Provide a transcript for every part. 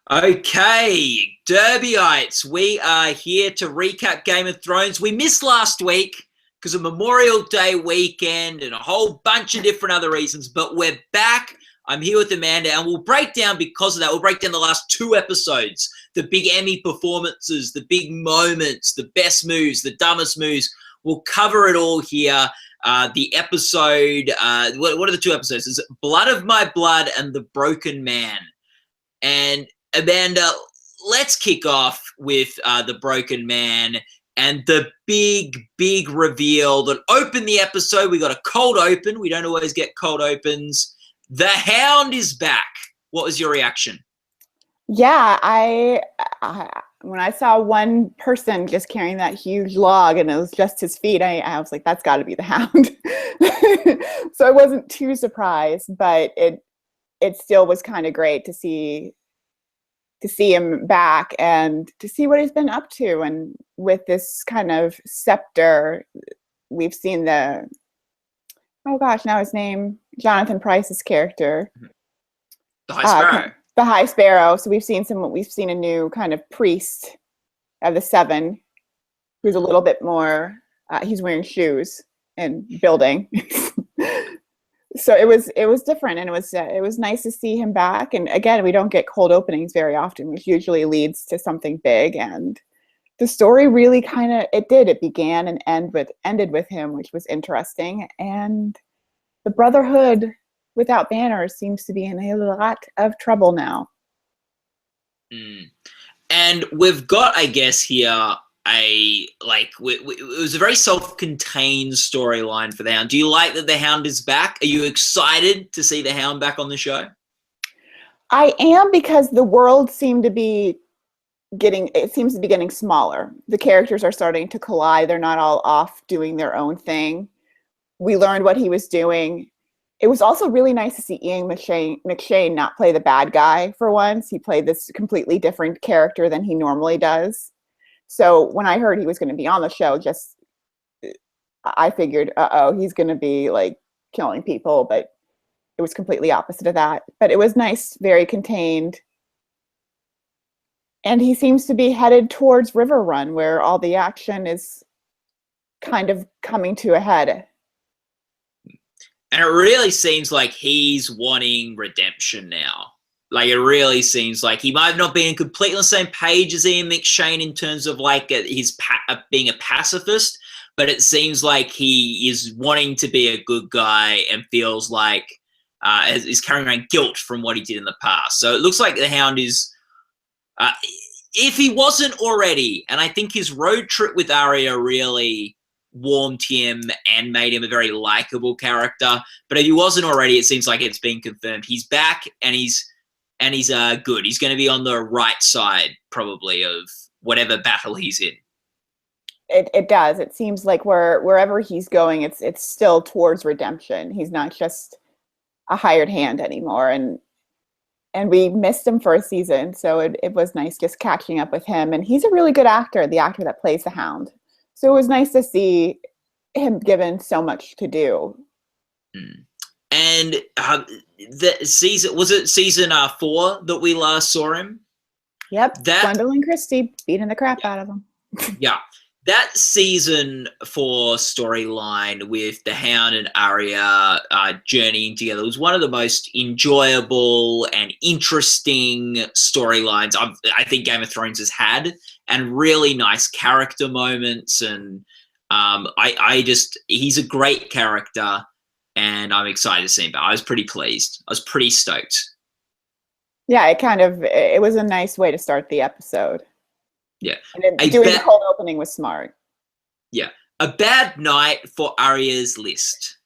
Okay, Derbyites, we are here to recap Game of Thrones. We missed last week because of Memorial Day weekend and a whole bunch of different other reasons, but we're back. I'm here with Amanda, and we'll break down, because of that, we'll break down the last two episodes, the big Emmy performances, the big moments, the best moves, the dumbest moves. We'll cover it all here. The episode, what are the two episodes? Is it Blood of My Blood and The Broken Man? And Amanda, let's kick off with The Broken Man and the big reveal that opened the episode. We got a cold open. We don't always get cold opens. The Hound is back. What was your reaction? Yeah, I when I saw one person just carrying that huge log and it was just his feet, I was like, that's got to be the Hound. So I wasn't too surprised, but it still was kind of great to see him back and to see what he's been up to. And with this kind of scepter, we've seen now his name, Jonathan Pryce's character. The High Sparrow. The High Sparrow. So we've seen a new kind of priest of the Seven who's a little bit more, he's wearing shoes and building. So it was different, and it was nice to see him back. And again, we don't get cold openings very often, which usually leads to something big. And the story really it began and ended with him, which was interesting. And the Brotherhood without banners seems to be in a lot of trouble now. And we've got, I guess, here it was a very self-contained storyline for the Hound. Do you like that the Hound is back? Are you excited to see the Hound back on the show? I am, because the world seems to be getting smaller. The characters are starting to collide. They're not all off doing their own thing. We learned what he was doing. It was also really nice to see Ian McShane not play the bad guy for once. He played this completely different character than he normally does. So when I heard he was going to be on the show, I figured, he's going to be like killing people, but it was completely opposite of that. But it was nice, very contained. And he seems to be headed towards Riverrun, where all the action is kind of coming to a head. And it really seems like he's wanting redemption now. Like, it really seems like he might have not been completely on the same page as Ian McShane in terms of like his being a pacifist, but it seems like he is wanting to be a good guy and feels like is carrying around guilt from what he did in the past. So it looks like the Hound is, if he wasn't already, and I think his road trip with Arya really warmed him and made him a very likable character. But if he wasn't already, it seems like it's been confirmed. He's back, and he's good. He's going to be on the right side, probably, of whatever battle he's in. It does. It seems like wherever he's going, it's still towards redemption. He's not just a hired hand anymore. And we missed him for a season, so it was nice just catching up with him. And he's a really good actor, the actor that plays the Hound. So it was nice to see him given so much to do. And the season, was it season 4 that we last saw him? Yep. Gwendolyn Christie beating the crap out of him. Yeah. That season 4 storyline with the Hound and Arya journeying together was one of the most enjoyable and interesting storylines I think Game of Thrones has had, and really nice character moments. And he's a great character, and I'm excited to see him. But I was pretty pleased. I was pretty stoked. Yeah, it was a nice way to start the episode. Yeah. And doing the cold opening was smart. Yeah. A bad night for Arya's list.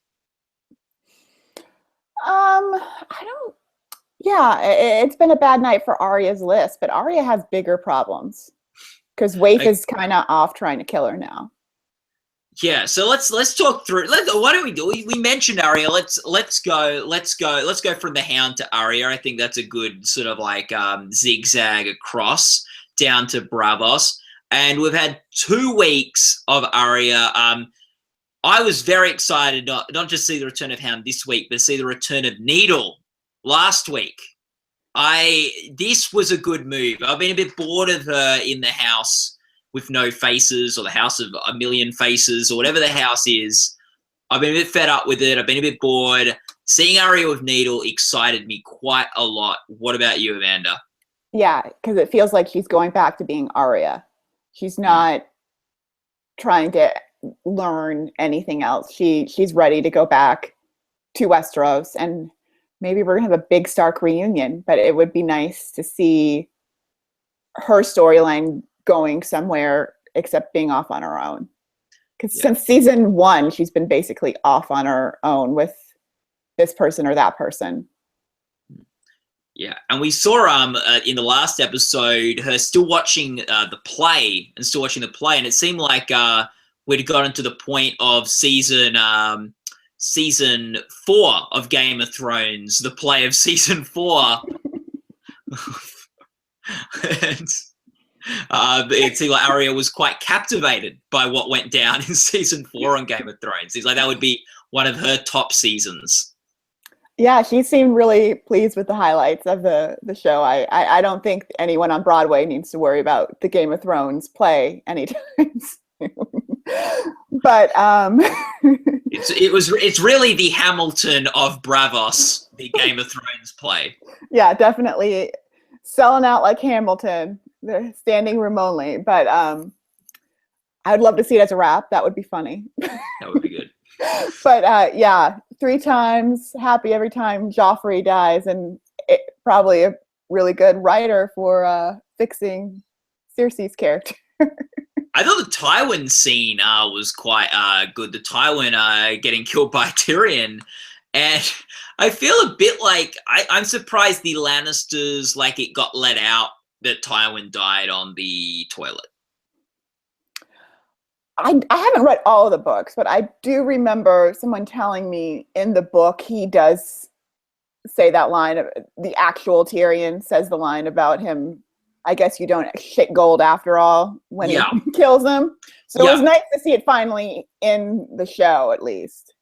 It's been a bad night for Arya's list, but Arya has bigger problems because Waif is kind of off trying to kill her now. Yeah, so let's talk through. Why don't we do? We mentioned Arya. Let's go from the Hound to Arya. I think that's a good sort of like zigzag across down to Braavos. And we've had 2 weeks of Arya. I was very excited not just see the return of Hound this week, but see the return of Needle last week. This was a good move. I've been a bit bored of her in the house with no faces, or the house of a million faces, or whatever the house is. I've been a bit fed up with it. I've been a bit bored. Seeing Arya with Needle excited me quite a lot. What about you, Amanda? Yeah, because it feels like she's going back to being Arya. She's not trying to learn anything else. She's ready to go back to Westeros, and maybe we're gonna have a big Stark reunion. But it would be nice to see her storyline going somewhere except being off on her own. Because since season 1, she's been basically off on her own with this person or that person. Yeah, and we saw in the last episode her still watching the play, and it seemed like we'd gotten to the point of season 4 of Game of Thrones, the play of season 4. And it seemed like Arya was quite captivated by what went down in season 4 on Game of Thrones. It's like that would be one of her top seasons. Yeah, she seemed really pleased with the highlights of the show. I don't think anyone on Broadway needs to worry about the Game of Thrones play anytime soon. But it's really the Hamilton of Bravos, the Game of Thrones play. Yeah, definitely selling out like Hamilton. They're standing room only. But I would love to see it as a rap. That would be funny. That would be good. But yeah, 3 times, happy every time Joffrey dies, and probably a really good writer for fixing Cersei's character. I thought the Tywin scene was quite good. The Tywin getting killed by Tyrion. And I feel a bit like, I'm surprised the Lannisters, like, it got let out that Tywin died on the toilet. I haven't read all of the books, but I do remember someone telling me in the book he does say that line. The actual Tyrion says the line about him, I guess you don't shit gold after all, when he kills him. So it was nice to see it finally in the show, at least.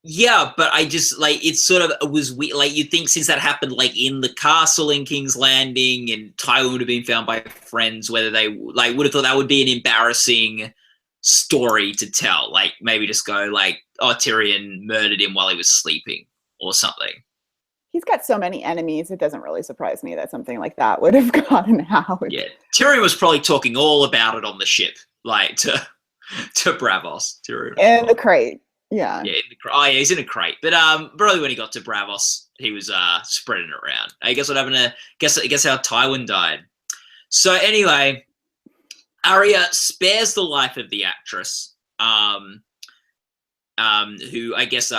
Yeah, but I just, like, it sort of was weird. Like, you'd think since that happened, like, in the castle in King's Landing, and Tywin would have been found by friends, whether they, like, would have thought that would be an embarrassing story to tell. Like, maybe just go, like, oh, Tyrion murdered him while he was sleeping or something. He's got so many enemies, it doesn't really surprise me that something like that would have gotten out. Yeah, Tyrion was probably talking all about it on the ship, like, to Bravos. Tyrion. In the crate. Yeah. Yeah, he's in a crate. But probably when he got to Bravos, he was spreading it around. I guess what happened to guess how Tywin died. So anyway, Arya spares the life of the actress, who I guess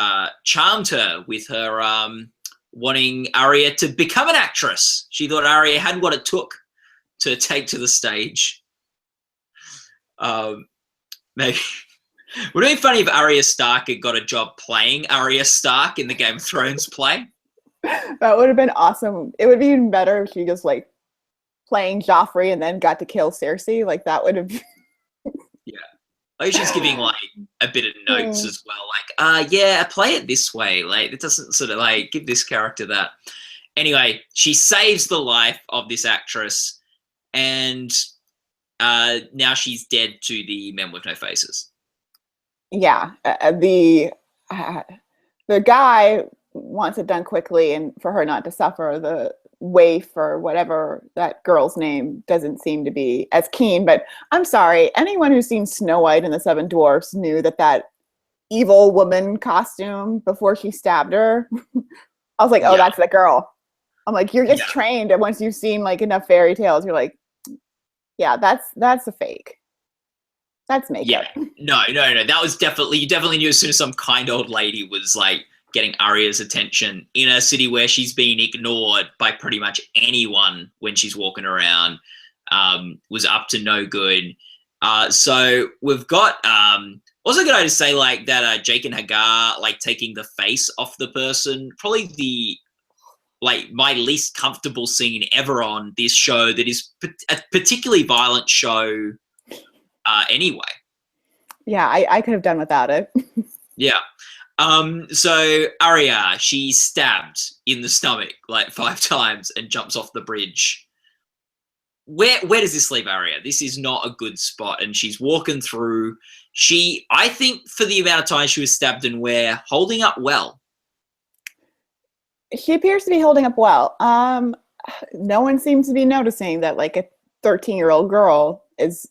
charmed her with her wanting Arya to become an actress. She thought Arya had what it took to take to the stage. Maybe. Would it be funny if Arya Stark had got a job playing Arya Stark in the Game of Thrones play? That would have been awesome. It would be even better if she just, like, playing Joffrey and then got to kill Cersei. Like, that would have... Yeah. Like, she's giving, like, a bit of notes as well. Like, yeah, play it this way. Like, it doesn't sort of, like, give this character that. Anyway, she saves the life of this actress, and now she's dead to the Men with No Faces. Yeah, the guy wants it done quickly, and for her not to suffer. The waif or whatever that girl's name doesn't seem to be as keen. But I'm sorry, anyone who's seen Snow White and the Seven Dwarfs knew that evil woman costume before she stabbed her. I was like, oh, that's the girl. I'm like, you're just trained, and once you've seen, like, enough fairy tales, you're like, yeah, that's a fake. That's makeup. Yeah, no. That was you definitely knew as soon as some kind old lady was, like, getting Arya's attention in a city where she's been ignored by pretty much anyone when she's walking around, was up to no good. So we've got, also good to say, like, that Jake and Hagar, like, taking the face off the person, probably my least comfortable scene ever on this show, that is a particularly violent show anyway. Yeah, I could have done without it. Yeah. So Arya, she's stabbed in the stomach like 5 times and jumps off the bridge. Where does this leave Arya? This is not a good spot, and she's walking through. I think for the amount of time she was stabbed and where, holding up well. She appears to be holding up well. No one seems to be noticing that like a 13-year-old girl is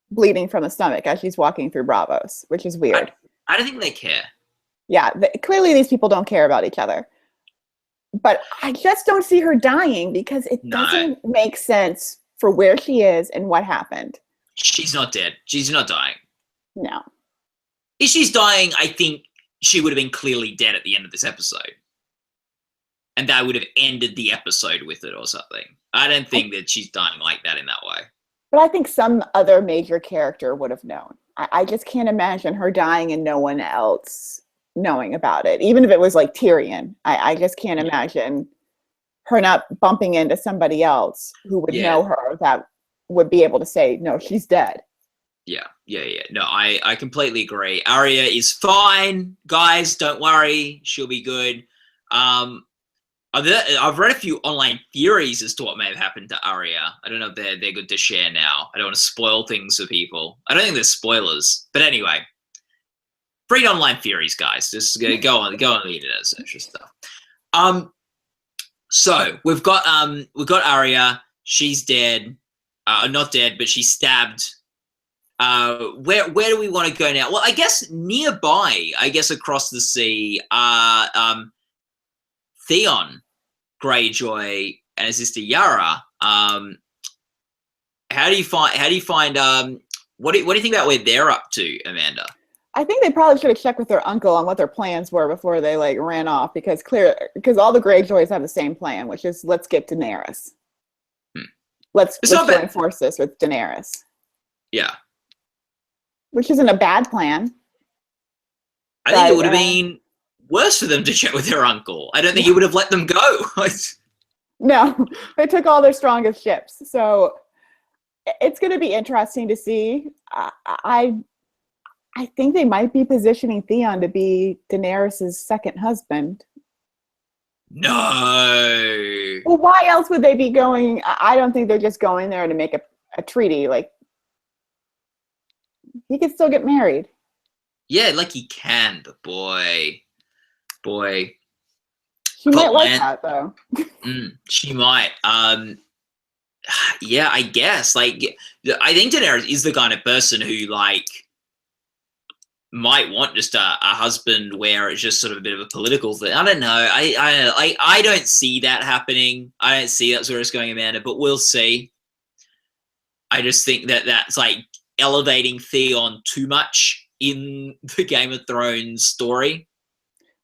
bleeding from the stomach as she's walking through Braavos, which is weird. I don't think they care. Yeah, clearly these people don't care about each other. But I just don't see her dying because it doesn't make sense for where she is and what happened. She's not dead. She's not dying. No. If she's dying, I think she would have been clearly dead at the end of this episode. And that would have ended the episode with it or something. I don't think that she's dying like that in that way. But I think some other major character would have known. I just can't imagine her dying and no one else knowing about it. Even if it was like Tyrion. I just can't imagine her not bumping into somebody else who would know her that would be able to say, no, she's dead. Yeah. No, I completely agree. Arya is fine. Guys, don't worry. She'll be good. I've read a few online theories as to what may have happened to Arya. I don't know if they're good to share now. I don't want to spoil things for people. I don't think there's spoilers. But anyway, read online theories, guys. Just go on the internet, search and stuff. So we've got Arya. She's dead. Not dead, but she's stabbed. Where do we want to go now? Well, I guess nearby, across the sea, Theon Greyjoy and his sister Yara. How do you find what do you think about where they're up to, Amanda? I think they probably should have checked with their uncle on what their plans were before they like ran off because all the Greyjoys have the same plan, which is let's get Daenerys. Let's join forces with Daenerys. Yeah. Which isn't a bad plan. I think it would have been worse for them to check with their uncle. I don't think he would have let them go. No, they took all their strongest ships. So it's going to be interesting to see. I think they might be positioning Theon to be Daenerys' second husband. No. Well, why else would they be going? I don't think they're just going there to make a treaty. Like, he could still get married. Yeah, like he can, but boy. She might like that, though. She might. Yeah, I guess. Like, I think Daenerys is the kind of person who, like, might want just a husband where it's just sort of a bit of a political thing. I don't know. I don't see that happening. I don't see that's where it's going, Amanda, but we'll see. I just think that's like elevating Theon too much in the Game of Thrones story.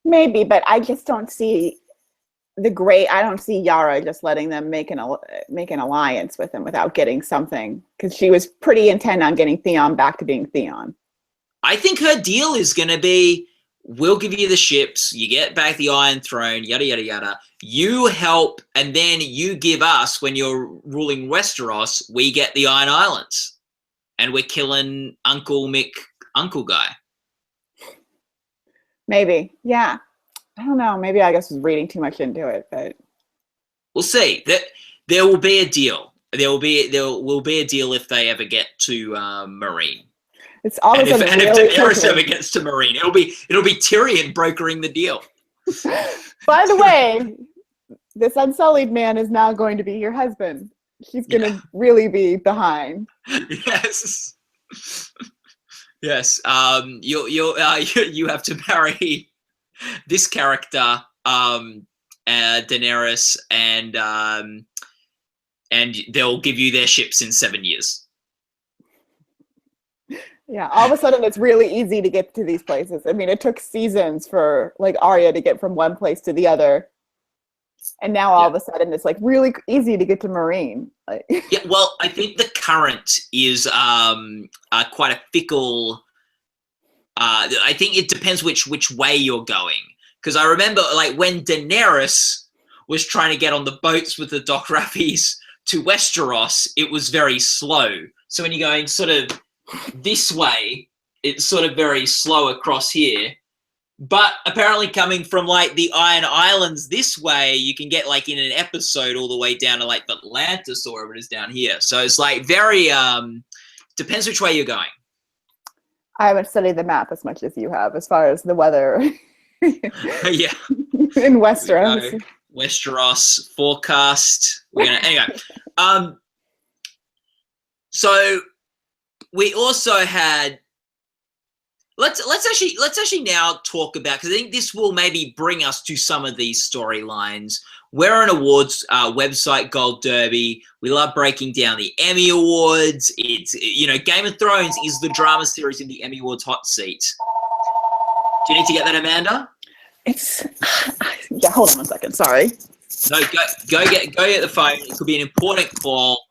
Maybe, but I just don't see I don't see Yara just letting them make an alliance with him without getting something, because she was pretty intent on getting Theon back to being Theon. I think her deal is going to be, we'll give you the ships, you get back the Iron Throne, yada, yada, yada. You help, and then you give us, when you're ruling Westeros, we get the Iron Islands. And we're killing Uncle Mick, Uncle Guy. Maybe, yeah. I don't know. Maybe I was reading too much into it, but we'll see. There will be a deal. There will be a deal if they ever get to Meereen. It's all of a sudden really if Daenerys ever gets to Meereen, it'll be Tyrion brokering the deal. By the way, this Unsullied man is now going to be your husband. He's going to really be behind. Yes. Yes. You have to marry this character, Daenerys, and they'll give you their ships in 7 years. Yeah, all of a sudden it's really easy to get to these places. I mean, it took seasons for like Arya to get from one place to the other, and now all of a sudden it's like really easy to get to Meereen. Like, yeah, well, I think the current is quite a fickle. I think it depends which way you're going, because I remember like when Daenerys was trying to get on the boats with the Dothrakis to Westeros, it was very slow. So when you're going sort of this way, it's sort of very slow across here. But apparently coming from like the Iron Islands this way, you can get like in an episode all the way down to like Atlantis or wherever it is down here. So it's like very depends which way you're going. I haven't studied the map as much as you have as far as the weather Yeah. in Westeros. Westeros forecast. We're gonna anyway. So we also had. Let's actually now talk about, because I think this will maybe bring us to some of these storylines. We're an awards website, Gold Derby. We love breaking down the Emmy Awards. It's, you know, Game of Thrones is the drama series in the Emmy Awards hot seat. Do you need to get that, Amanda? Yeah. Hold on 1 second. Sorry. No, go get the phone. It could be an important call.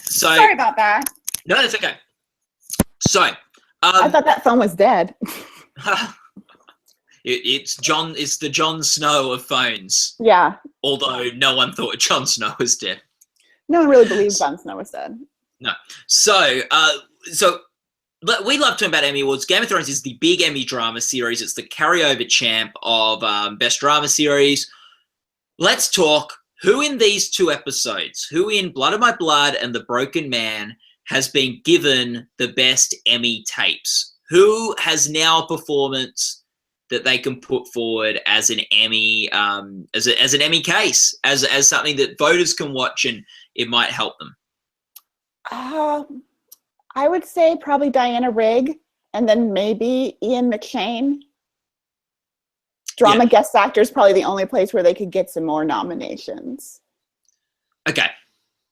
Sorry about that. No, that's okay. So, I thought that phone was dead. it's the Jon Snow of phones. Yeah. Although no one thought Jon Snow was dead. No one really believed Jon Snow was dead. No. So we love talking about Emmy Awards. Game of Thrones is the big Emmy drama series. It's the carryover champ of Best Drama Series. Let's talk who in these two episodes, who in Blood of My Blood and The Broken Man, has been given the best Emmy tapes? Who has now a performance that they can put forward as an Emmy, as an Emmy case, as something that voters can watch and it might help them? I would say probably Diana Rigg, and then maybe Ian McShane. Drama guest actor is probably the only place where they could get some more nominations. Okay.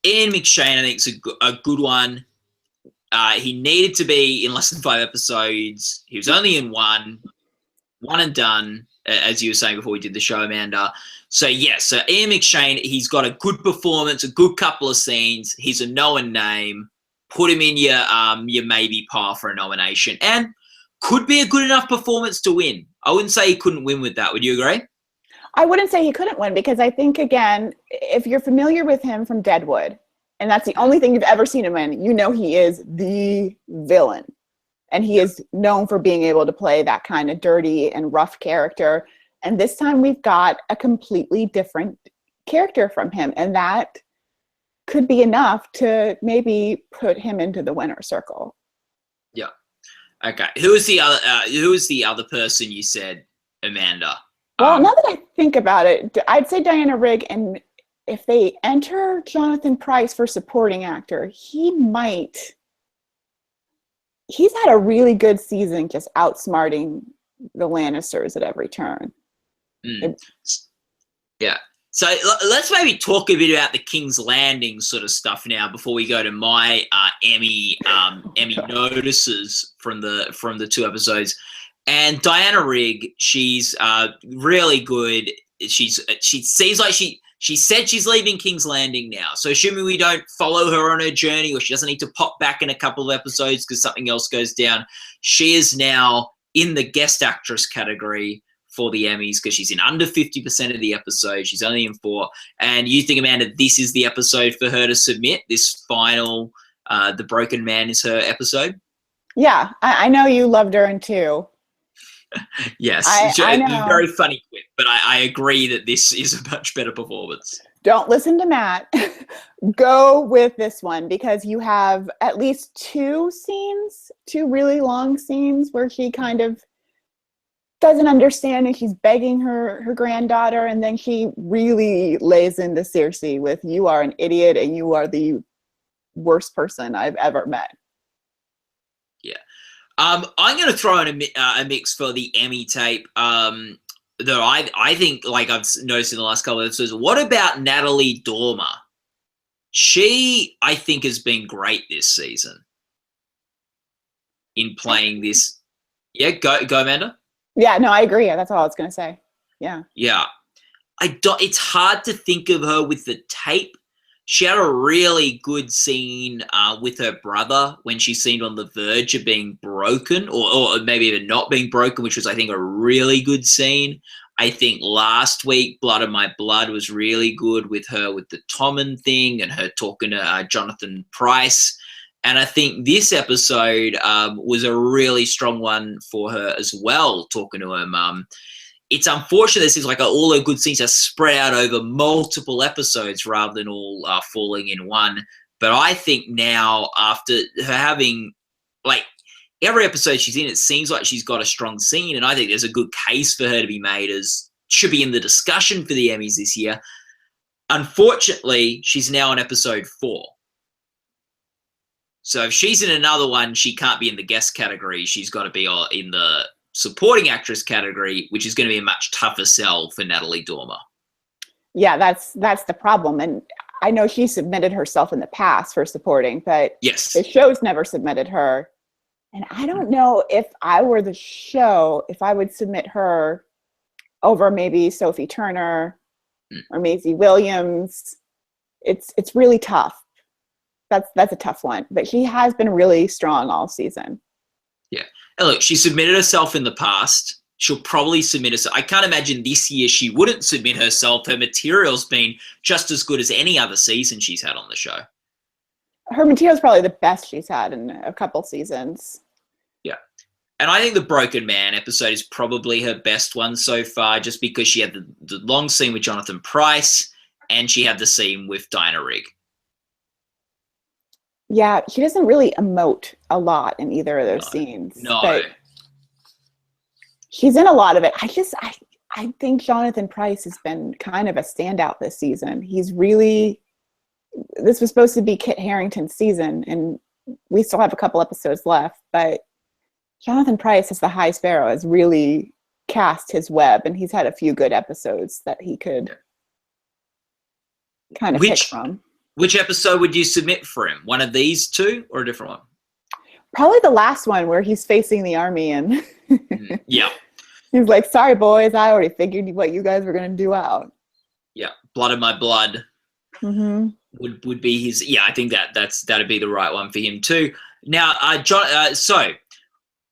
Ian McShane, I think, is a good one. He needed to be in less than 5 episodes. He was only in one and done, as you were saying before we did the show, Amanda. So, yes, so Ian McShane, he's got a good performance, a good couple of scenes. He's a known name. Put him in your maybe pile for a nomination, and could be a good enough performance to win. I wouldn't say he couldn't win with that. Would you agree? I wouldn't say he couldn't win, because I think, again, if you're familiar with him from Deadwood, and that's the only thing you've ever seen him in, you know he is the villain. And he is known for being able to play that kind of dirty and rough character. And this time we've got a completely different character from him. And that could be enough to maybe put him into the winner's circle. Yeah. Okay. Who is the other person you said, Amanda? Well, now that I think about it, I'd say Diana Rigg, and if they enter Jonathan Pryce for supporting actor, he's had a really good season just outsmarting the Lannisters at every turn. Yeah. So let's maybe talk a bit about the King's Landing sort of stuff now before we go to my Emmy notices from the 2 episodes. And Diana Rigg, she's really good. She seems like she said she's leaving King's Landing now. So assuming we don't follow her on her journey, or she doesn't need to pop back in a couple of episodes because something else goes down, she is now in the guest actress category for the Emmys because she's in under 50% of the episodes. She's only in 4. And you think, Amanda, this is the episode for her to submit? This final, The Broken Man is her episode? Yeah, I know you loved her in 2. Yes, I know. Very funny quip, but I agree that this is a much better performance. Don't listen to Matt. Go with this one, because you have at least 2 really long scenes where she kind of doesn't understand and she's begging her granddaughter, and then she really lays into Cersei with, "You are an idiot and you are the worst person I've ever met." Yeah. I'm going to throw in a mix for the Emmy tape. Though I think, like I've noticed in the last couple of episodes, what about Natalie Dormer? She, I think, has been great this season in playing this. Yeah, go Amanda. Yeah, no, I agree. That's all I was going to say. Yeah. Yeah. It's hard to think of her with the tape. She had a really good scene with her brother when she seemed on the verge of being broken, or maybe even not being broken, which was, I think, a really good scene. I think last week, Blood of My Blood was really good with her with the Tommen thing and her talking to Jonathan Pryce. And I think this episode was a really strong one for her as well, talking to her mum. It's unfortunate it seems like all her good scenes are spread out over multiple episodes rather than all falling in one. But I think now, after her having, like, every episode she's in, it seems like she's got a strong scene, and I think there's a good case for her to be made as should be in the discussion for the Emmys this year. Unfortunately, she's now on episode 4. So if she's in another one, she can't be in the guest category. She's got to be in the supporting actress category, which is going to be a much tougher sell for Natalie Dormer. Yeah, that's the problem. And I know she submitted herself in the past for supporting, but yes, the show's never submitted her. And I don't know if I were the show, if I would submit her over maybe Sophie Turner or Maisie Williams. It's really tough. That's a tough one. But she has been really strong all season. Yeah. And look, she submitted herself in the past. She'll probably submit herself. I can't imagine this year she wouldn't submit herself. Her material's been just as good as any other season she's had on the show. Her material's probably the best she's had in a couple seasons. Yeah. And I think the Broken Man episode is probably her best one so far, just because she had the long scene with Jonathan Pryce and she had the scene with Diana Rigg. Yeah, she doesn't really emote a lot in either of those scenes. No. But she's in a lot of it. I think Jonathan Pryce has been kind of a standout this season. This was supposed to be Kit Harington's season, and we still have a couple episodes left, but Jonathan Pryce as the High Sparrow has really cast his web, and he's had a few good episodes that he could kind of pick from. Which episode would you submit for him? One of these two or a different one? Probably the last one where he's facing the army and yeah. He's like, sorry, boys, I already figured what you guys were going to do out. Yeah, Blood of My Blood would be his. Yeah, I think that'd be the right one for him too. Now, John. So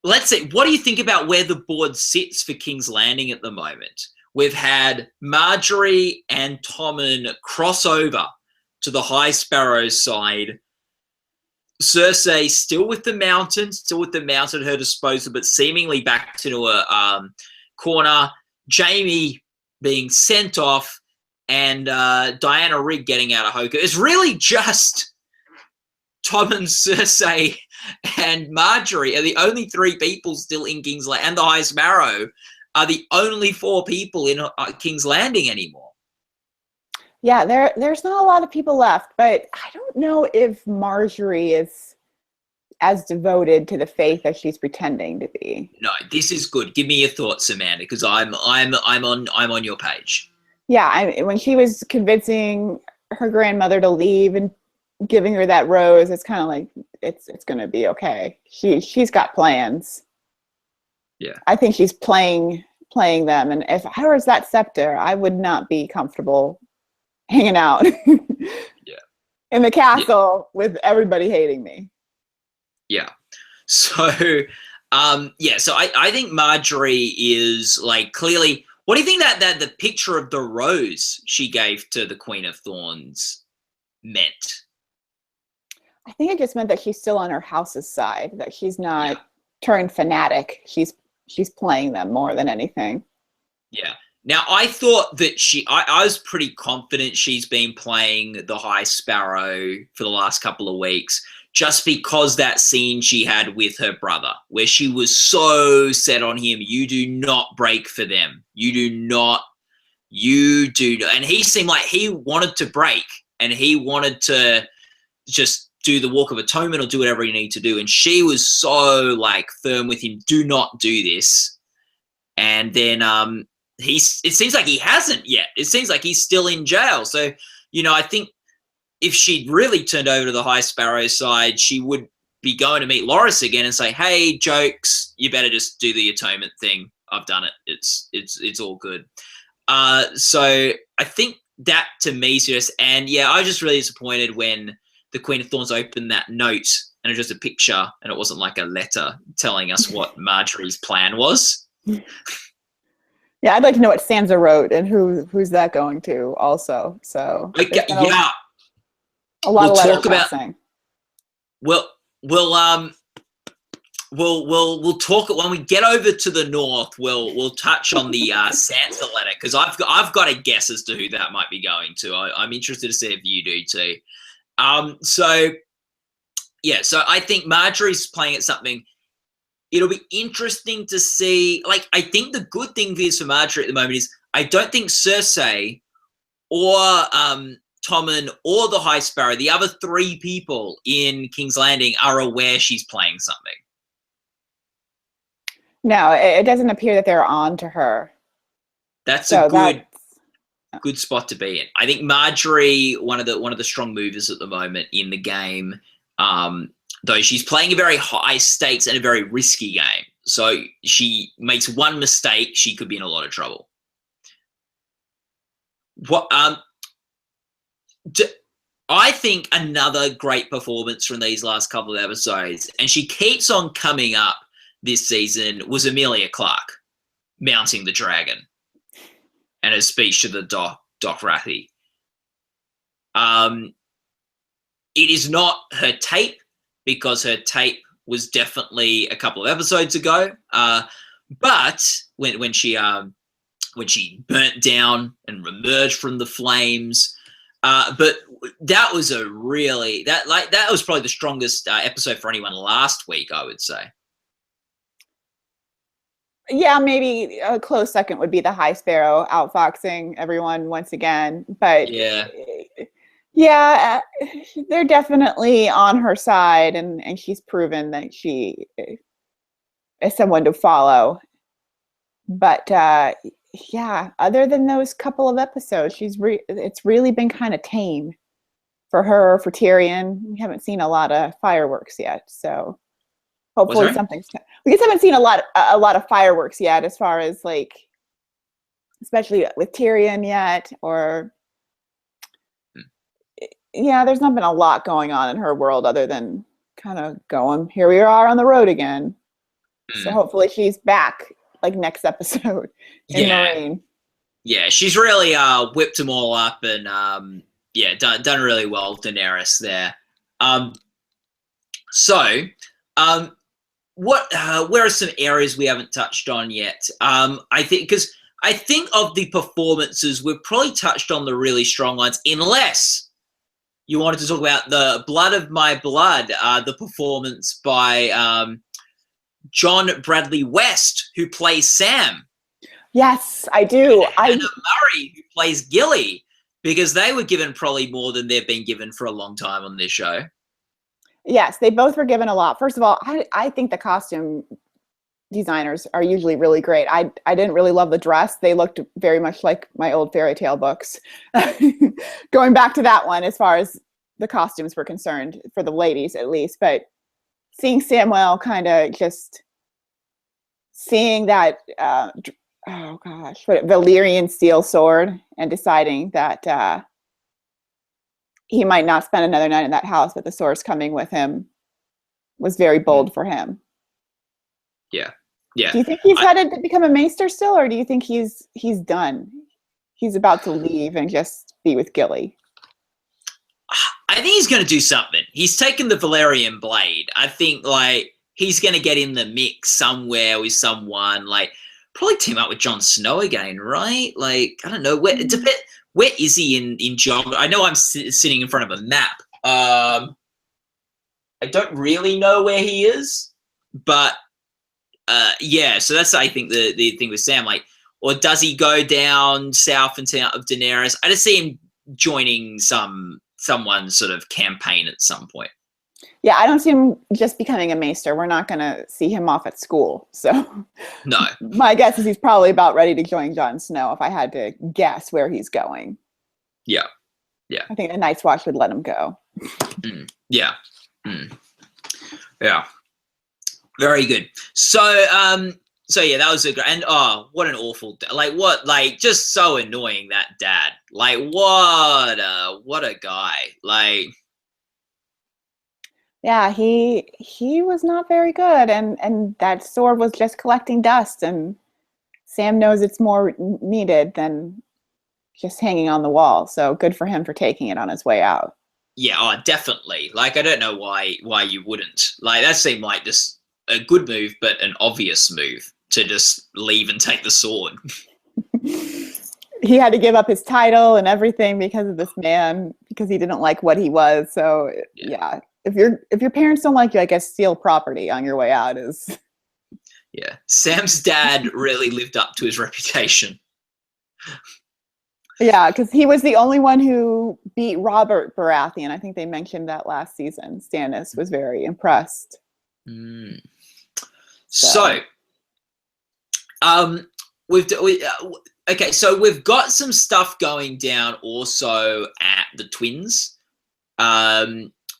let's see. What do you think about where the board sits for King's Landing at the moment? We've had Marjorie and Tommen cross over to the High Sparrow side. Cersei still with the Mountain at her disposal, but seemingly back to her corner. Jaime being sent off, and Diana Rigg getting out of Hoka. It's really just Tommen, Cersei, and Marjorie are the only 3 people still in King's Landing, and the High Sparrow are the only 4 people in King's Landing anymore. Yeah, there's not a lot of people left, but I don't know if Marjorie is as devoted to the faith as she's pretending to be. No, this is good. Give me your thoughts, Amanda, because I'm on your page. Yeah, when she was convincing her grandmother to leave and giving her that rose, it's kind of like it's going to be okay. She's got plans. Yeah, I think she's playing them, and if I was that scepter, I would not be comfortable hanging out in the castle with everybody hating me. Yeah. So, so I think Marjorie is like clearly, what do you think that the picture of the rose she gave to the Queen of Thorns meant? I think it just meant that she's still on her house's side, that she's not turned fanatic. She's playing them more than anything. Yeah. Now, I thought that I was pretty confident she's been playing the High Sparrow for the last couple of weeks, just because that scene she had with her brother, where she was so set on him, you do not break for them. You do not. And he seemed like he wanted to break, and he wanted to just do the Walk of Atonement or do whatever you need to do. And she was so like firm with him, do not do this. And then, it seems like he hasn't yet. It seems like he's still in jail. So, I think if she'd really turned over to the High Sparrow side, she would be going to meet Loras again and say, hey, jokes, you better just do the atonement thing. I've done it. It's all good. So I think that to me is just, and I was just really disappointed when the Queen of Thorns opened that note and it was just a picture and it wasn't like a letter telling us what Marjorie's plan was. Yeah, I'd like to know what Sansa wrote and who's that going to also. So a lot of letter passing. Well, we'll talk when we get over to the north. We'll touch on the Sansa letter because I've got a guess as to who that might be going to. I'm interested to see if you do too. So I think Marjorie's playing at something. It'll be interesting to see. Like, I think the good thing for Marjorie at the moment is I don't think Cersei or Tommen or the High Sparrow, the other three people in King's Landing, are aware she's playing something. No, it doesn't appear that they're on to her. That's a good spot to be in. I think Marjorie, one of the strong movers at the moment in the game, though she's playing a very high stakes and a very risky game. So she makes one mistake, she could be in a lot of trouble. I think another great performance from these last couple of episodes, and she keeps on coming up this season, was Emilia Clarke mounting the dragon and her speech to the Dothraki. It is not her tape, because her tape was definitely a couple of episodes ago. But when she burnt down and emerged from the flames, but that was that was probably the strongest episode for anyone last week, I would say. Yeah, maybe a close second would be the High Sparrow outfoxing everyone once again. But yeah, they're definitely on her side, and she's proven that she is someone to follow. But yeah, other than those couple of episodes, it's really been kind of tame for her, for Tyrion. We haven't seen a lot of fireworks yet, so hopefully we just haven't seen a lot of fireworks yet, as far as, like, especially with Tyrion yet, or yeah, there's not been a lot going on in her world other than kind of going, here we are on the road again. So hopefully she's back, like, next episode in Meereen. Yeah, she's really whipped them all up and done really well, Daenerys there. Where are some areas we haven't touched on yet? I think of the performances, we've probably touched on the really strong ones, unless you wanted to talk about the Blood of My Blood, the performance by John Bradley West, who plays Sam. Yes, I do. Anna Murray, who plays Gilly, because they were given probably more than they've been given for a long time on this show. Yes, they both were given a lot. First of all, I think the costume designers are usually really great. I didn't really love the dress. They looked very much like my old fairy tale books. Going back to that one, as far as the costumes were concerned, for the ladies at least. But seeing Samwell kind of just seeing that, Valyrian steel sword, and deciding that he might not spend another night in that house, but the sword's coming with him, was very bold for him. Yeah. Do you think he's headed to become a maester still, or do you think he's done? He's about to leave and just be with Gilly? I think he's going to do something. He's taken the Valyrian blade. I think, like, he's going to get in the mix somewhere with someone, like, probably team up with Jon Snow again, right? Like, I don't know. Where is he in geography? I know I'm sitting in front of a map. I don't really know where he is, but so that's, I think, the thing with Sam. Like, or does he go down south into of Daenerys? I just see him joining someone's sort of campaign at some point. Yeah, I don't see him just becoming a maester. We're not going to see him off at school. So no, my guess is he's probably about ready to join Jon Snow, if I had to guess where he's going. Yeah. I think a Night's Watch would let him go. Yeah. Very good. So yeah, that was a great, and what an awful, just so annoying, that dad. Like, what a guy. Like, yeah, he was not very good, and that sword was just collecting dust, and Sam knows it's more needed than just hanging on the wall. So good for him for taking it on his way out. Yeah, oh, definitely. Like, I don't know why you wouldn't. Like, that seemed like just a good move, but an obvious move to just leave and take the sword. He had to give up his title and everything because of this man, because he didn't like what he was. So Yeah. yeah, if your parents don't like you, I guess steal property on your way out is. Yeah. Sam's dad really lived up to his reputation. Yeah, because he was the only one who beat Robert Baratheon. I think they mentioned that last season. Stannis was very impressed. Mm. So, So, um, okay, so we've got some stuff going down also at the Twins.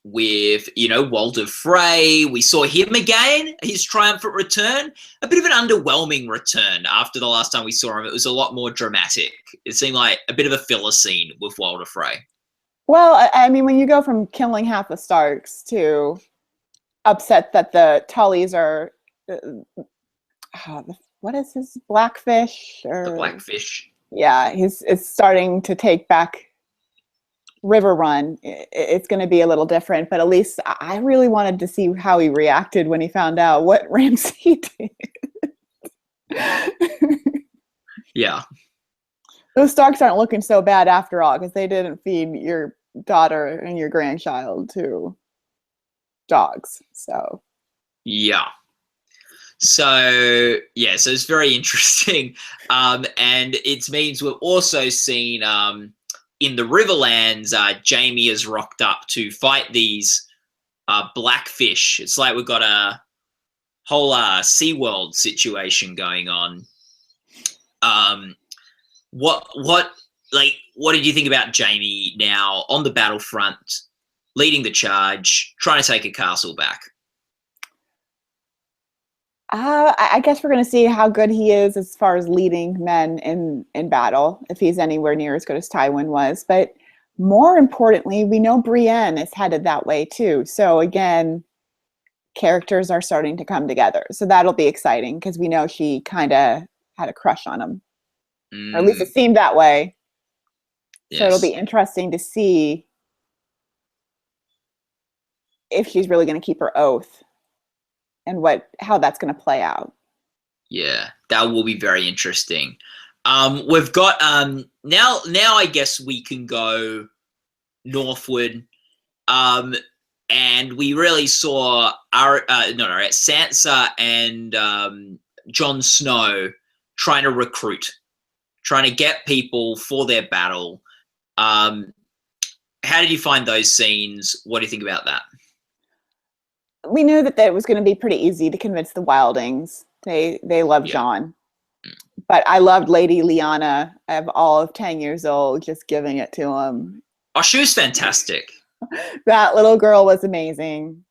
With Walder Frey, we saw him again, his triumphant return. A bit of an underwhelming return after the last time we saw him. It was a lot more dramatic. It seemed like a bit of a filler scene with Walder Frey. well, I mean, when you go from killing half the Starks to upset that the Tullys are, what is his Blackfish or The Blackfish. Yeah, it's starting to take back River Run. It's going to be a little different, but at least I really wanted to see how he reacted when he found out what Ramsay did. Yeah. Those Starks aren't looking so bad after all, because they didn't feed your daughter and your grandchild to dogs. So Yeah. So it's very interesting. And it means we've also seen in the Riverlands, Jaime has rocked up to fight these Blackfish. It's like we've got a whole SeaWorld situation going on. What did you think about Jaime now on the battlefront, leading the charge, trying to take a castle back? I guess we're going to see how good he is as far as leading men in battle, if he's anywhere near as good as Tywin was. But more importantly, we know Brienne is headed that way too. So again, characters are starting to come together. So that'll be exciting because we know she kind of had a crush on him. Or at least it seemed that way. Yes. So it'll be interesting to see if she's really going to keep her oath and how that's going to play out. Yeah, that will be very interesting. We've got now I guess we can go northward. And we really saw Sansa and Jon Snow trying to recruit, trying to get people for their battle. How did you find those scenes? What do you think about that? We knew that it was going to be pretty easy to convince the Wildings. They love Jon. But I loved Lady Lyanna of all of 10 years old, just giving it to him. Oh, she was fantastic. That little girl was amazing.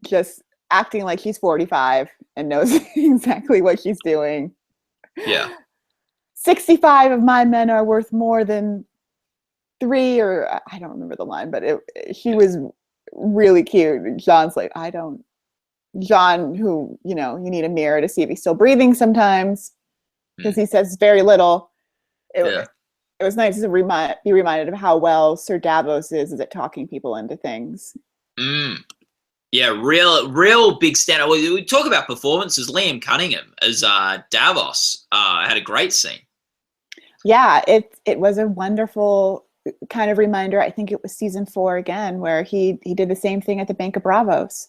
Just acting like she's 45 and knows exactly what she's doing. Yeah. 65 of my men are worth more than 3, or I don't remember the line, but she was really cute. Jon's like, Jon, who, you need a mirror to see if he's still breathing sometimes, because he says very little. It was nice to be reminded of how well Sir Davos is at talking people into things. Yeah, real big standout. We talk about performances. Liam Cunningham as Davos had a great scene. Yeah, it was a wonderful kind of reminder. I think it was season 4 again, where he did the same thing at the Bank of Bravos.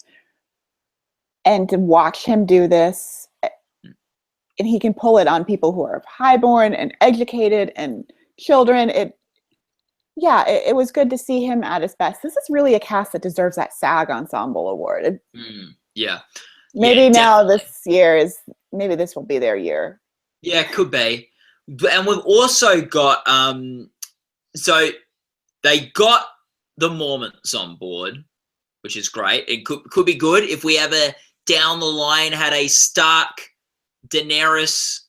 And to watch him do this, and he can pull it on people who are highborn and educated and children. It was good to see him at his best. This is really a cast that deserves that SAG Ensemble Award. Maybe now this year maybe this will be their year. Yeah, it could be. And we've also got so they got the Mormonts on board, which is great. It could be good if we ever down the line had a Stark Daenerys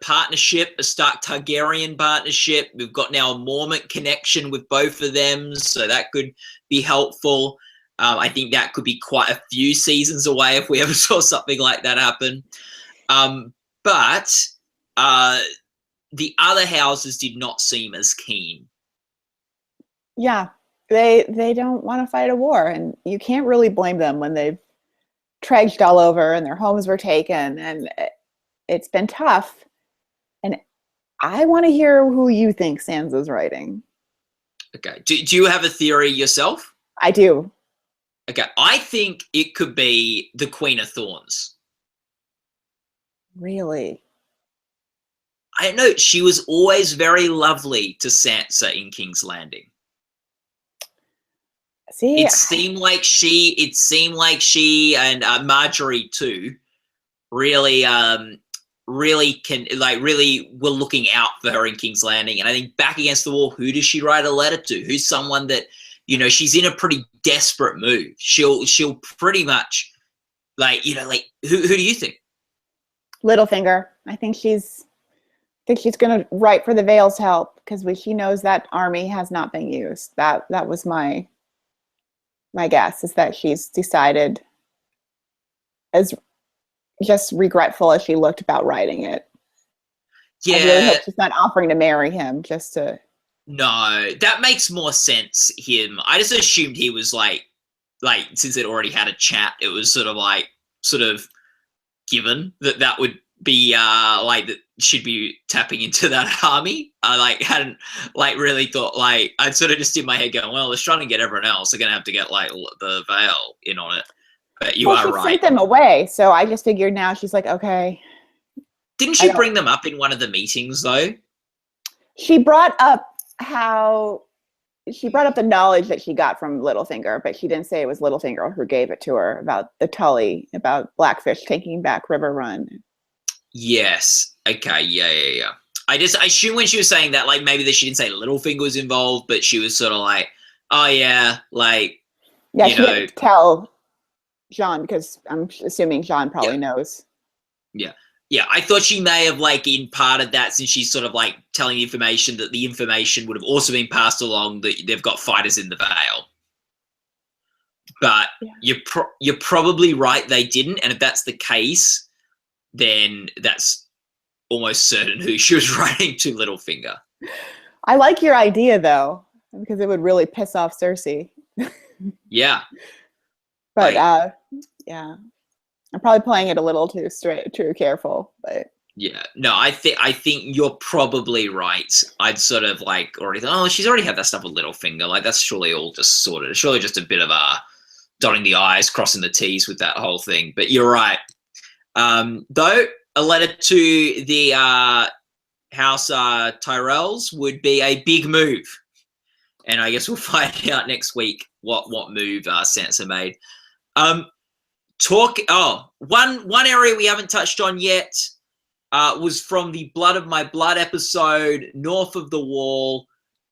partnership, a Stark Targaryen partnership. We've got now a Mormont connection with both of them, so that could be helpful. I think that could be quite a few seasons away if we ever saw something like that happen. But the other houses did not seem as keen. Yeah, They don't want to fight a war, and you can't really blame them when they've trudged all over and their homes were taken, and it's been tough. And I want to hear who you think Sansa's writing. Okay. Do you have a theory yourself? I do. Okay. I think it could be the Queen of Thorns. Really? I don't know. She was always very lovely to Sansa in King's Landing. See, It seemed like she and Marjorie too really really were looking out for her in King's Landing. And I think back against the wall, who does she write a letter to? Who's someone that, she's in a pretty desperate move. She'll pretty much who do you think? Littlefinger. I think she's going to write for the Vale's help, because she knows that army has not been used. That was my guess, is that she's decided, as just regretful as she looked about writing it. Yeah. I really hope she's not offering to marry him just to. No, that makes more sense. I just assumed he was like since they'd already had a chat, it was sort of given that would be that she'd be tapping into that army. I hadn't really thought, I'd sort of just in my head going, well, they're trying to get everyone else. They're gonna have to get the Vale in on it. But you are right. She sent them away, so I just figured now she's like, okay. Didn't she bring them up in one of the meetings though? She brought up the knowledge that she got from Littlefinger, but she didn't say it was Littlefinger who gave it to her about the Tully, about Blackfish taking back River Run. Yes. Okay. Yeah. I assume when she was saying that, maybe that she didn't say Littlefinger was involved, but she was sort of like, oh yeah, yeah, she didn't tell John, because I'm assuming John probably knows. Yeah, I thought she may have imparted that, since she's sort of telling the information, that the information would have also been passed along that they've got fighters in the Vale. But you're probably right, they didn't. And if that's the case, then that's almost certain who she was writing to Littlefinger. I like your idea though, because it would really piss off Cersei. Yeah. But yeah, I'm probably playing it a little too careful. But yeah, no, I think you're probably right. I'd sort of already thought, oh, she's already had that stuff with Littlefinger. That's surely all just sorted. Surely just a bit of dotting the I's, crossing the T's with that whole thing. But you're right. Though a letter to the House Tyrells would be a big move, and I guess we'll find out next week what move Sansa made. One area we haven't touched on yet was from the Blood of My Blood episode, North of the Wall,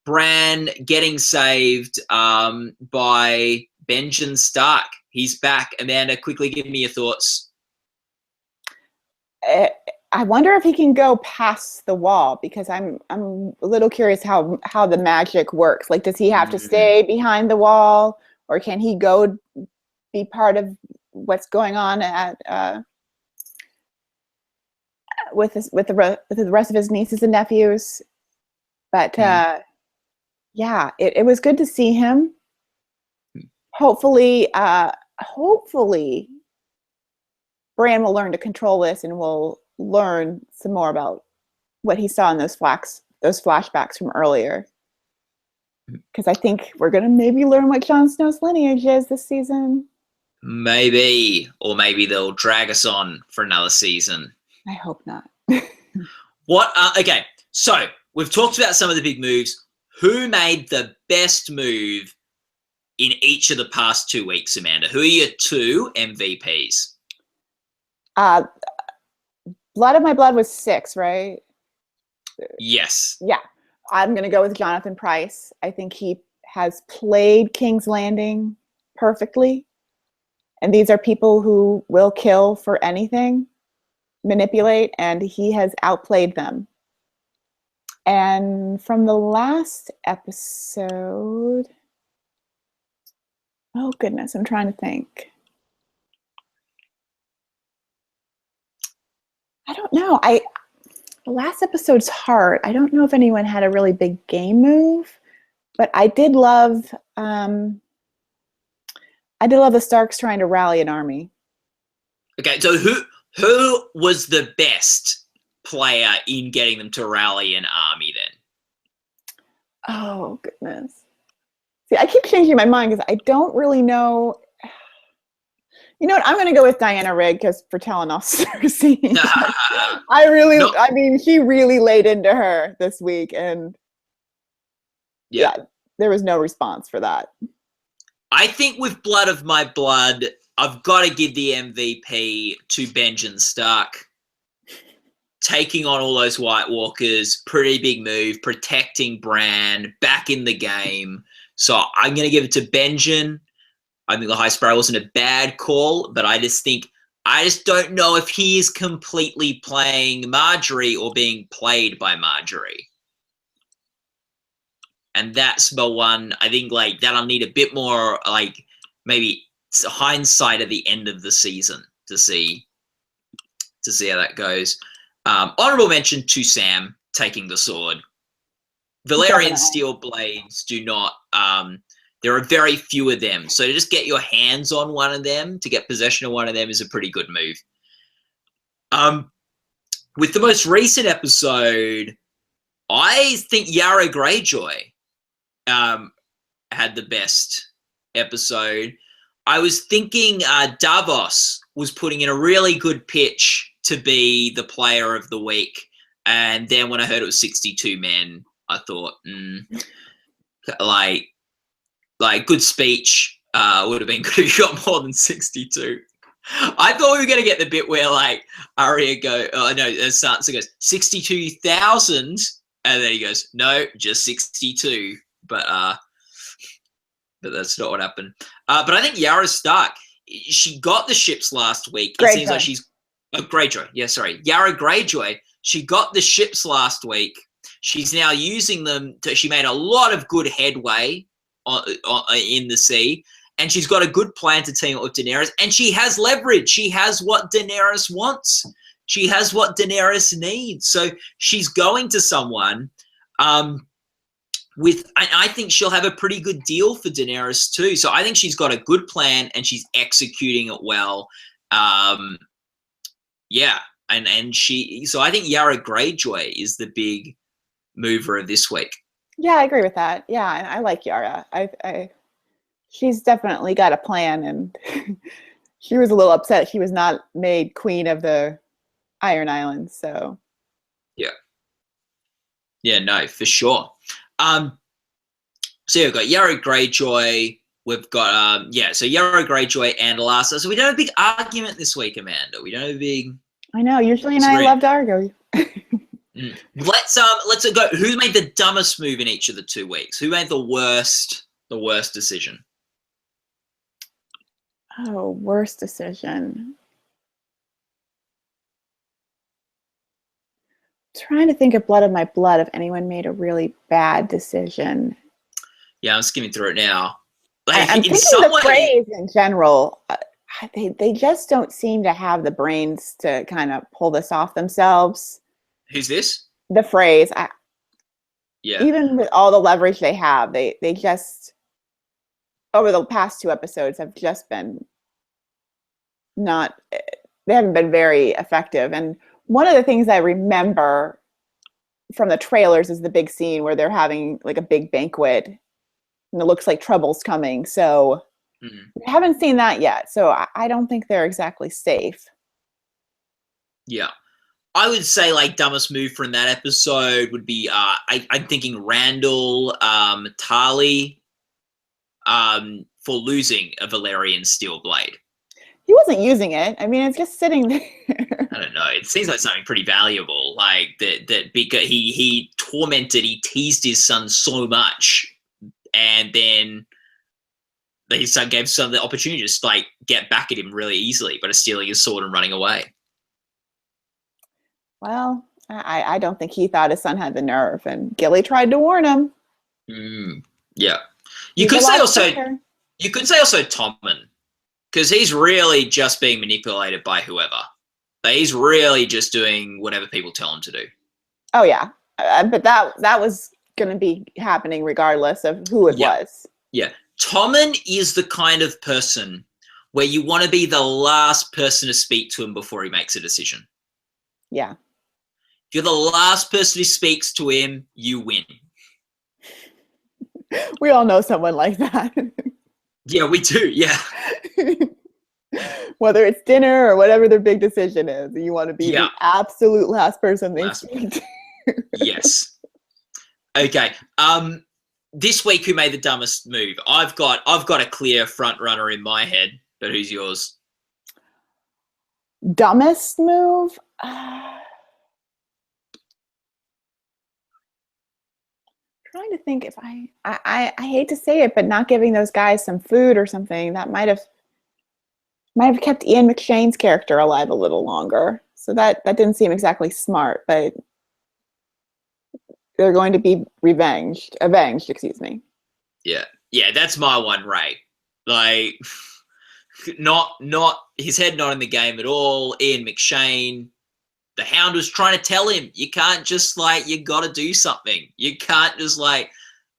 Bran getting saved by Benjen Stark. He's back. Amanda, quickly give me your thoughts. I wonder if he can go past the wall, because I'm a little curious how the magic works. Does he have to stay behind the wall, or can he go be part of what's going on at with the rest of his nieces and nephews? But yeah, it was good to see him. Hopefully Bran will learn to control this, and will learn some more about what he saw in those flashbacks from earlier. Because I think we're going to maybe learn what Jon Snow's lineage is this season. Maybe. Or maybe they'll drag us on for another season. I hope not. Okay, so we've talked about some of the big moves. Who made the best move in each of the past 2 weeks, Amanda? Who are your 2 MVPs? Blood of My Blood was 6, right? Yes. Yeah. I'm going to go with Jonathan Pryce. I think he has played King's Landing perfectly. And these are people who will kill for anything, manipulate, and he has outplayed them. And from the last episode, oh goodness, I'm trying to think. I don't know. The last episode's hard. I don't know if anyone had a really big game move. But I did love the Starks trying to rally an army. Okay, so who was the best player in getting them to rally an army then? Oh, goodness. See, I keep changing my mind because I don't really know. You know what? I'm going to go with Diana Rigg because for telling off Cersei. I mean, she really laid into her this week, and yeah, there was no response for that. I think with Blood of My Blood, I've got to give the MVP to Benjen Stark. Taking on all those White Walkers, pretty big move, protecting Bran, back in the game. So I'm going to give it to Benjen. I think the High Sparrow wasn't a bad call, but I just don't know if he is completely playing Marjorie or being played by Marjorie. And that's the one, I think, like, that'll need a bit more, like, maybe hindsight at the end of the season to see how that goes. Honorable mention to Sam taking the sword. Valyrian steel blades do not, there are very few of them. So to just get your hands on one of them, to get possession of one of them is a pretty good move. With the most recent episode, I think Yara Greyjoy had the best episode. I was thinking Davos was putting in a really good pitch to be the player of the week. And then when I heard it was 62 men, I thought, like good speech would have been good if you got more than 62. I thought we were going to get the bit where like Arya Sansa goes 62,000, and then he goes, no, just 62. But that's not what happened. But I think Yara Stark, she got the ships last week. It seems like she's Greyjoy. Yeah, sorry, Yara Greyjoy. She got the ships last week. She's now using them. She made a lot of good headway in the sea, and she's got a good plan to team up with Daenerys. And she has leverage. She has what Daenerys wants. She has what Daenerys needs. So she's going to someone. I think she'll have a pretty good deal for Daenerys too. So I think she's got a good plan and she's executing it well. Yeah, so I think Yara Greyjoy is the big mover of this week. Yeah, I agree with that. Yeah, I like Yara. She's definitely got a plan, and she was a little upset she was not made queen of the Iron Islands. So yeah, no, for sure. So we've got Yara Greyjoy. We've got so Yara Greyjoy and Lassa. So we don't have a big argument this week, Amanda. We don't have a big. I know. Usually, and I loved Argo. Let's go. Who made the dumbest move in each of the 2 weeks? Who made the worst decision? Oh, worst decision. Trying to think of Blood of My Blood if anyone made a really bad decision. Yeah, I'm skimming through it now. Like, I'm thinking the phrase in general. They just don't seem to have the brains to kind of pull this off themselves. Who's this? The phrase. Yeah. Even with all the leverage they have, they just over the past 2 episodes have just been not. They haven't been very effective. And one of the things I remember from the trailers is the big scene where they're having like a big banquet, and it looks like trouble's coming. So. We haven't seen that yet, so I don't think they're exactly safe. Yeah. I would say like dumbest move from that episode would be I'm thinking Randall Tarly for losing a Valyrian steel blade. He wasn't using it. I mean, it's just sitting there. I don't know. It seems like something pretty valuable. Like that because he teased his son so much, and then his son gave son the opportunity to just like get back at him really easily, but stealing his sword and running away. Well, I don't think he thought his son had the nerve, and Gilly tried to warn him. Yeah, you could say also Tommen, because he's really just being manipulated by whoever. Like, he's really just doing whatever people tell him to do. Oh yeah, but that was going to be happening regardless of who it was. Yeah. Tommen is the kind of person where you want to be the last person to speak to him before he makes a decision. Yeah. If you're the last person who speaks to him, you win. We all know someone like that. Yeah, we do. Yeah. Whether it's dinner or whatever their big decision is, you want to be the absolute last person they speak to. Yes. Okay. This week, who made the dumbest move? I've got a clear front runner in my head, but who's yours? Dumbest move? Trying to think if I hate to say it, but not giving those guys some food or something that might have kept Ian McShane's character alive a little longer. So that didn't seem exactly smart, but they're going to be avenged, excuse me. Yeah, that's my one, Ray. Like, not his head not in the game at all. Ian McShane, the Hound was trying to tell him, you can't just you got to do something. You can't just let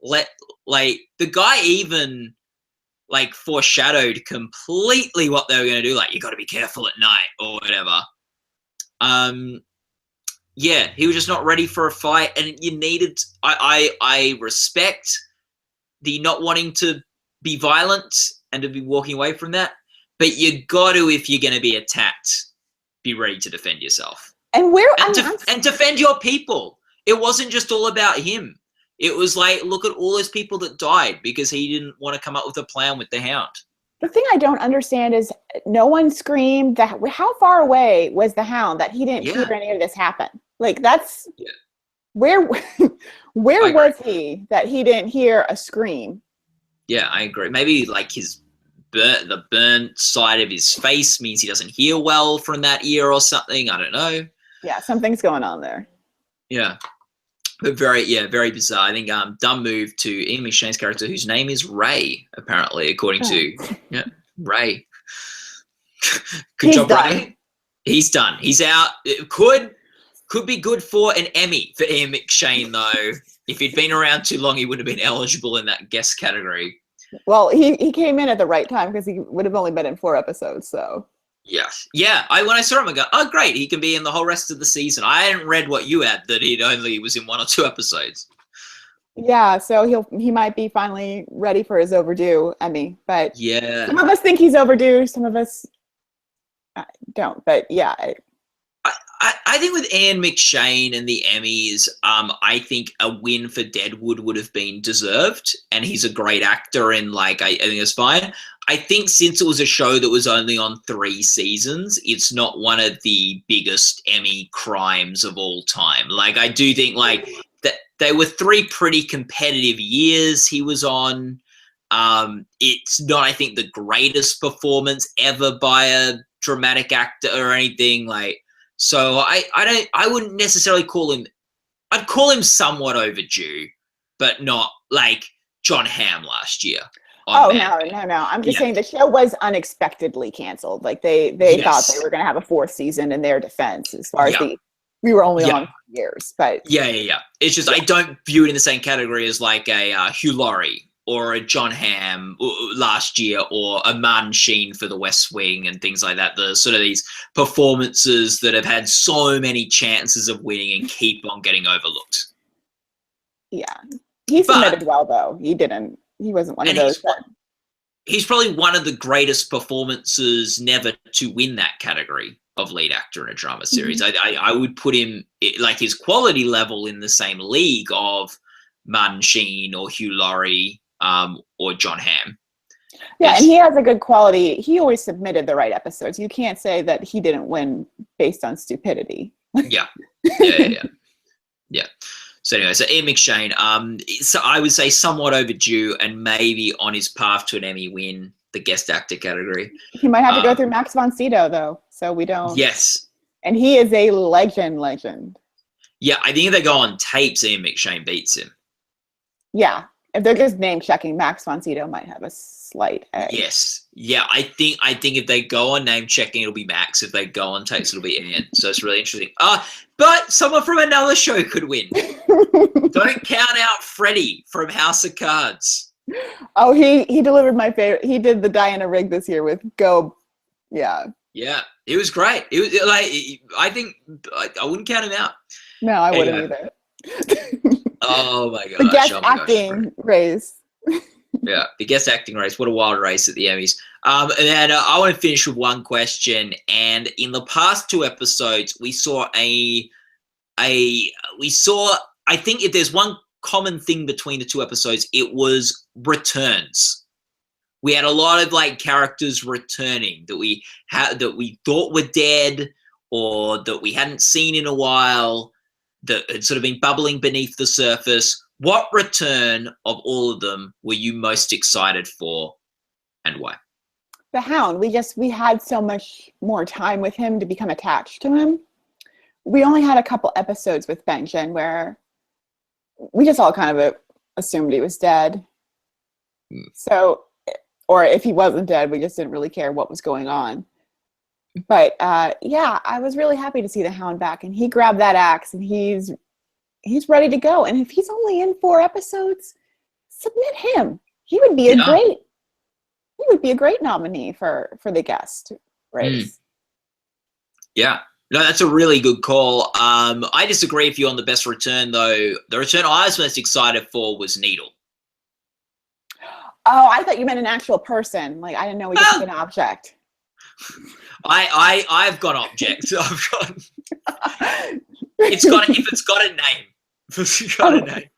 the guy even foreshadowed completely what they were going to do. You got to be careful at night or whatever. Yeah, he was just not ready for a fight, and you needed. I respect the not wanting to be violent and to be walking away from that, but you got to, if you're going to be attacked, be ready to defend yourself and defend your people. It wasn't just all about him. It was look at all those people that died because he didn't want to come up with a plan with the Hound. The thing I don't understand is no one screamed that. How far away was the Hound that he didn't hear any of this happen? That's where was he that he didn't hear a scream? Yeah, I agree. Maybe the burnt side of his face means he doesn't hear well from that ear or something. I don't know. Yeah, something's going on there. Yeah. But very bizarre. I think dumb move to Ian McShane's character, whose name is Ray, apparently, according to Ray. Good job, Ray. He's done. He's out. It could be good for an Emmy for Ian McShane, though. If he'd been around too long, he would have been eligible in that guest category. Well, he came in at the right time because he would have only been in 4 episodes, so. Yes. Yeah. When I saw him, I go, oh, great. He can be in the whole rest of the season. I hadn't read what you had, that he only was in 1 or 2 episodes. Yeah. So he might be finally ready for his overdue Emmy, but yeah, some of us think he's overdue. Some of us don't, but yeah. I think with Ian McShane and the Emmys, I think a win for Deadwood would have been deserved, and he's a great actor, and I think it's fine. I think since it was a show that was only on 3 seasons, it's not one of the biggest Emmy crimes of all time. I do think that they were 3 pretty competitive years he was on. It's not, I think, the greatest performance ever by a dramatic actor or anything. So I wouldn't necessarily call him. I'd call him somewhat overdue, but not like John Hamm last year. Oh, no. I'm just saying the show was unexpectedly canceled. They thought they were going to have a 4th season in their defense, as far as we were only on 4 years. But yeah. It's just I don't view it in the same category as a Hugh Laurie or a John Hamm last year, or a Martin Sheen for The West Wing and things like that. The sort of these performances that have had so many chances of winning and keep on getting overlooked. Yeah. He submitted well, though. He wasn't one of those. He's probably one of the greatest performances never to win that category of lead actor in a drama series. Mm-hmm. I would put him, his quality level, in the same league of Martin Sheen or Hugh Laurie, or John Hamm. Yeah, and he has a good quality. He always submitted the right episodes. You can't say that he didn't win based on stupidity. Yeah. So anyway, so Ian McShane, so I would say somewhat overdue and maybe on his path to an Emmy win, the guest actor category. He might have to go through Max von Sydow, though, so we don't. Yes. And he is a legend. Yeah, I think if they go on tapes, Ian McShane beats him. Yeah. if they're just name checking, Max von Sydow might have a slight edge. Yes. Yeah, I think if they go on name checking, it'll be Max. If they go on tapes, it'll be Ian. So it's really interesting. But someone from another show could win. Don't count out Freddie from House of Cards. Oh, he delivered my favorite. He did the Diana Rigg this year with Go. Yeah. Yeah, it was great. It was like, I think I wouldn't count him out. No, I wouldn't either. Oh my god! The guest acting race. Yeah, the guest acting race. What a wild race at the Emmys. And then I want to finish with one question. And in the past 2 episodes, we saw I think if there's one common thing between the 2 episodes, it was returns. We had a lot of like characters returning that we thought were dead or that we hadn't seen in a while, that had sort of been bubbling beneath the surface. What return of all of them were you most excited for, and why? The Hound. We had so much more time with him to become attached to him. We only had a couple episodes with Benjen where we just all kind of assumed he was dead. So, or if he wasn't dead, we just didn't really care what was going on. But yeah, I was really happy to see the Hound back, and he grabbed that axe, and he's ready to go. And if he's only in 4 episodes, submit him. He would be a great nominee for the guest race. Yeah. No, that's a really good call. I disagree with you on the best return, though. The return I was most excited for was Needle. Oh, I thought you meant an actual person. Like, I didn't know we could pick an object. I've got objects. I've got. If it's got a name. If it's got a name.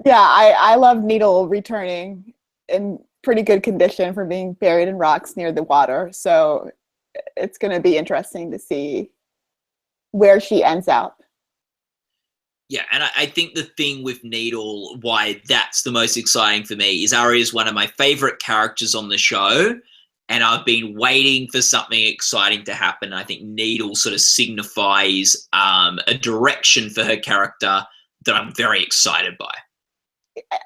Yeah, I love Needle returning in pretty good condition from being buried in rocks near the water. So it's going to be interesting to see where she ends up. Yeah, and I think the thing with Needle, why that's the most exciting for me, is Ari is one of my favorite characters on the show, and I've been waiting for something exciting to happen. I think Needle sort of signifies a direction for her character that I'm very excited by.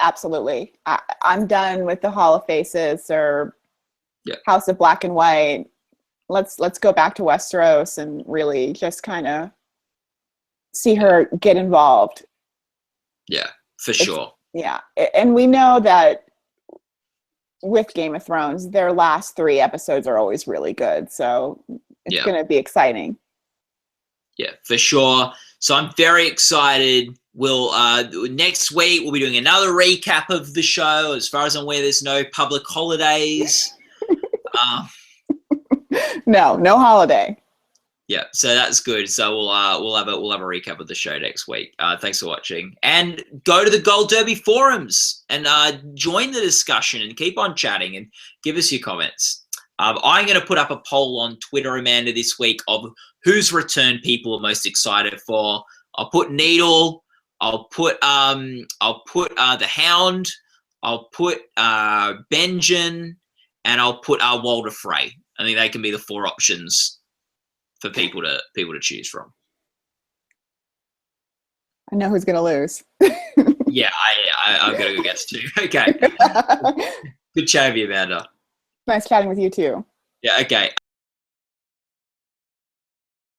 Absolutely. I'm done with the Hall of Faces or House of Black and White. Let's go back to Westeros and really just kind of see her get involved. Yeah, for sure. Yeah, and we know that with Game of Thrones, their last 3 episodes are always really good, so it's going to be exciting. Yeah, for sure. So I'm very excited. We'll next week we'll be doing another recap of the show. As far as I'm aware, there's no public holidays. No holiday. Yeah, so that's good. So we'll have a recap of the show next week. Thanks for watching, and go to the Gold Derby forums and join the discussion and keep on chatting and give us your comments. I'm going to put up a poll on Twitter, Amanda, this week of whose return people are most excited for. I'll put Needle. I'll put the Hound. I'll put Benjen, and I'll put Walder Frey. I think they can be the 4 options for people to choose from. I know who's gonna lose. Yeah, I've got a good guess too. Okay. Good chat with you, Amanda. Nice chatting with you too. Yeah, okay.